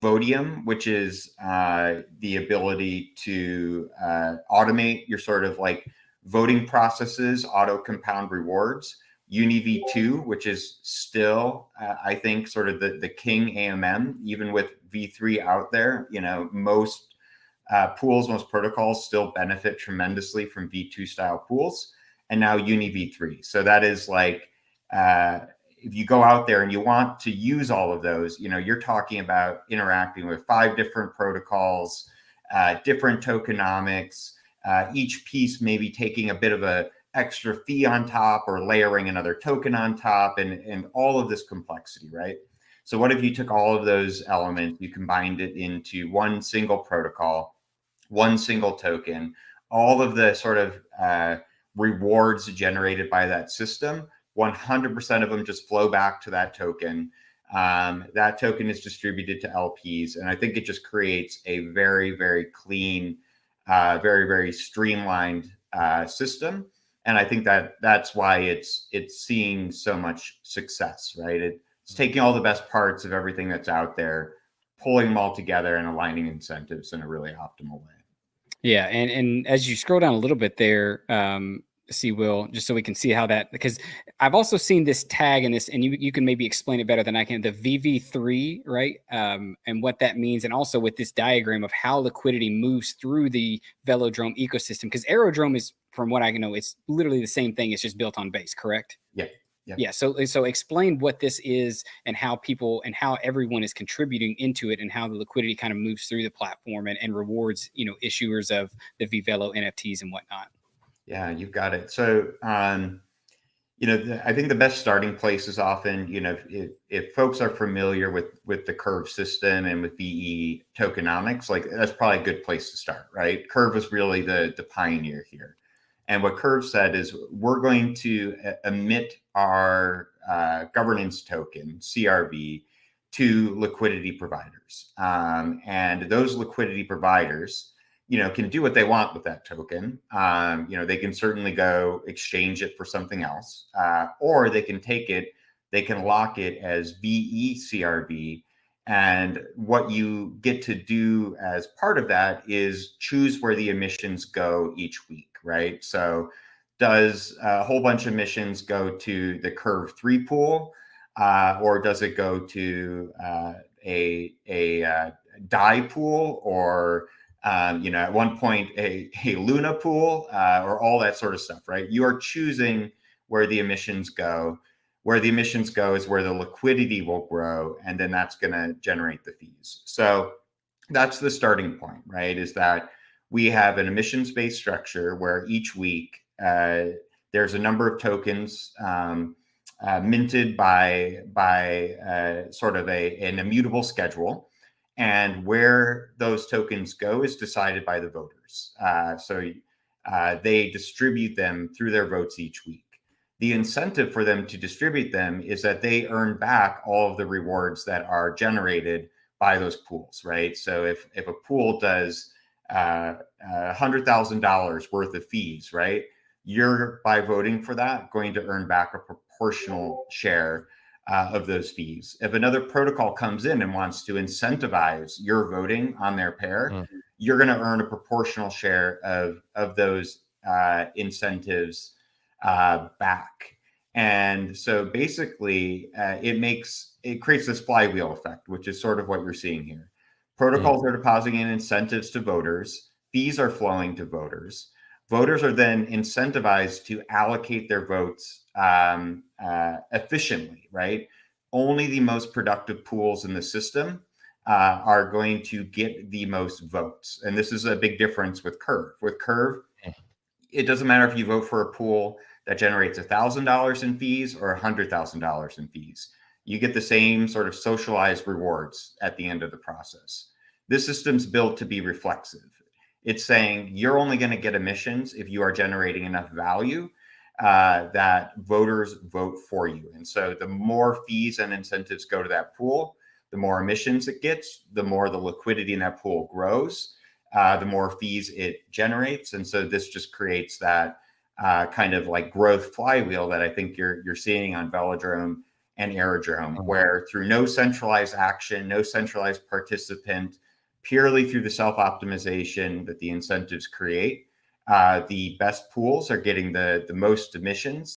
Vodium, which is the ability to automate your sort of like voting processes, auto compound rewards. UniV2, which is still, I think, sort of the king AMM, even with V3 out there. You know, most pools, most protocols still benefit tremendously from V2 style pools, and now UniV3. So that is like, if you go out there and you want to use all of those, you know, you're talking about interacting with 5 different protocols, different tokenomics, each piece maybe taking a bit of a extra fee on top or layering another token on top, and all of this complexity, right? So what if you took all of those elements, you combined it into one single protocol, one single token, all of the sort of rewards generated by that system, 100% of them just flow back to that token. That token is distributed to LPs. And I think it just creates a very, very clean, very, very streamlined system. And I think that that's why it's seeing so much success, right? It's taking all the best parts of everything that's out there, pulling them all together and aligning incentives in a really optimal way. Yeah, and as you scroll down a little bit there, see, Will, just so we can see how that, because I've also seen this tag in this, and you can maybe explain it better than I can, the VV3, right? And what that means, and also with this diagram of how liquidity moves through the Velodrome ecosystem, because Aerodrome is, from what I know, it's literally the same thing. It's just built on Base, correct? Yeah. Yeah. So explain what this is and how people and how everyone is contributing into it, and how the liquidity kind of moves through the platform and rewards, you know, issuers of the VVelo NFTs and whatnot. Yeah, you've got it. So, you know, I think the best starting place is often, you know, if folks are familiar with the Curve system and with VE tokenomics, like that's probably a good place to start, right? Curve was really the pioneer here. And what Curve said is we're going to emit our governance token, CRV, to liquidity providers. And those liquidity providers, you know, can do what they want with that token. You know, they can certainly go exchange it for something else, or they can take it, they can lock it as VECRV. And what you get to do as part of that is choose where the emissions go each week, right? So does a whole bunch of emissions go to the Curve 3 pool, or does it go to a DAI pool, or you know, at one point a Luna pool, or all that sort of stuff, right? You are choosing where the emissions go. Where the emissions go is where the liquidity will grow, and then that's going to generate the fees. So that's the starting point, right? Is that we have an emissions-based structure where each week there's a number of tokens minted by sort of an immutable schedule. And where those tokens go is decided by the voters. So they distribute them through their votes each week. The incentive for them to distribute them is that they earn back all of the rewards that are generated by those pools, right? So if a pool does $100,000 worth of fees, right, you're, by voting for that, going to earn back a proportional share of those fees. If another protocol comes in and wants to incentivize your voting on their pair, you're going to earn a proportional share of those incentives back. And so basically it creates this flywheel effect, which is sort of what you're seeing here. Protocols are depositing in incentives to voters. Fees are flowing to voters. Voters are then incentivized to allocate their votes efficiently, right? Only the most productive pools in the system are going to get the most votes. And this is a big difference with Curve. With Curve, it doesn't matter if you vote for a pool that generates $1,000 in fees or $100,000 in fees. You get the same sort of socialized rewards at the end of the process. This system's built to be reflexive. It's saying you're only going to get emissions if you are generating enough value that voters vote for you. And so the more fees and incentives go to that pool, the more emissions it gets, the more the liquidity in that pool grows, the more fees it generates. And so this just creates that kind of like growth flywheel that I think you're seeing on Velodrome and Aerodrome, Oh. where through no centralized action, no centralized participant, purely through the self-optimization that the incentives create, the best pools are getting the most emissions.